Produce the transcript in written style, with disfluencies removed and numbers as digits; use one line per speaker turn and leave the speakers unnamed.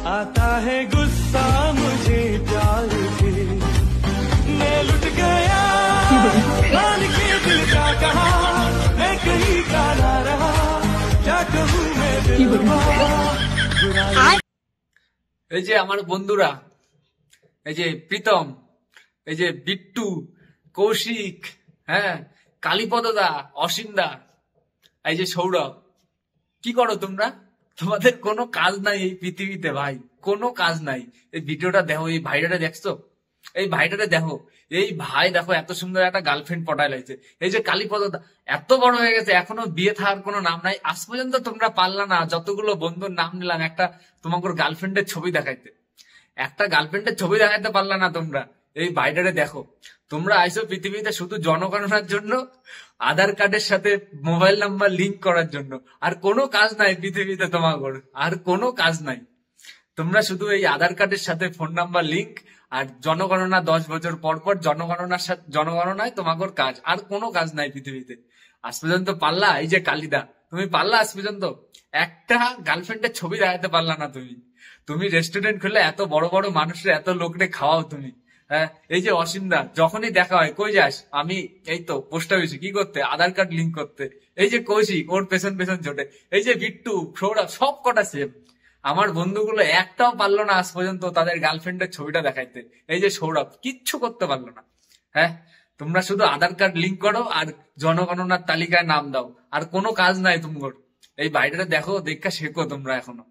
आता है गुस्सा मुझे प्यार से, मैं लुट गया मान के दिल का कहा, मैं कहीं का ना रहा, क्या कहूँ मैं दिल का।
এই যে আমার বন্ধুরা, এই যে প্রীতম, এই যে বিট্টু, কৌশিক, হ্যাঁ, কালীপদদা, অসীমদা, এই যে সৌরভ, কি করো তোমরা? তোমাদের কোনো কাজ নাই এই পৃথিবীতে ভাই, কোনো কাজ নাই। এই ভিডিওটা দেখো, এই ভাইটারে দেখছো? এই ভাইটারে দেখো, এই ভাই দেখো এত সুন্দর একটা গার্লফ্রেন্ড পটায় লাগছে। এই যে কালীপদদা এত বড় হয়ে গেছে, এখনো বিয়ে থাকার কোনো নাম নাই। আজ পর্যন্ত তোমরা পারলা না, যতগুলো বন্ধুর নাম নিলাম, একটা তোমার গার্লফ্রেন্ডের ছবি দেখাইতে, একটা গার্লফ্রেন্ডের ছবি দেখাইতে পারলা না তোমরা। এই ভাইটারে দেখো, তোমরা আইসো পৃথিবীতে শুধু জনগণনার জন্য, আধার কার্ডের সাথে মোবাইল নাম্বার লিংক করার জন্য। আর কোনো কাজ নাই পৃথিবীতে তোমার, আর কোনো কাজ নাই। তোমরা শুধু এই আধার কার্ডের সাথে ফোন নাম্বার লিংক, আর জনগণনা 10 বছর পর পর জনগণনার সাথে, জনগণনায় তোমার কাজ, আর কোনো কাজ নাই পৃথিবীতে। আজ পর্যন্ত পারলা? এই যে কালিদা, তুমি পারলা আজ পর্যন্ত? একটা গার্লফ্রেন্ডের ছবি দেখাতে পারলা না তুমি। তুমি রেস্টুরেন্ট খুলে এত বড় বড় মানুষের, এত লোকরে খাওয়াও তুমি। হ্যাঁ, এই যে অসীমদা, যখনই দেখা হয় কই যাস? আমি এই তো পোস্ট অফিসে। কি করতে? আধার কার্ড লিংক করতে। এই যে কৌশিক, ওর পেছন পেছন ছোটে। এই যে বিট্টু, সৌরভ, সব কটা সেম। আমার বন্ধুগুলো একটাও পারলো না আজ পর্যন্ত তাদের গার্লফ্রেন্ডের ছবিটা দেখাইতে। এই যে সৌরভ কিচ্ছু করতে পারলো না। হ্যাঁ, তোমরা শুধু আধার কার্ড লিংক করো আর জনগণনার তালিকায় নাম দাও, আর কোনো কাজ নাই তোমার। এই বাইরেটা দেখো, দেখা শেখো তোমরা এখনো।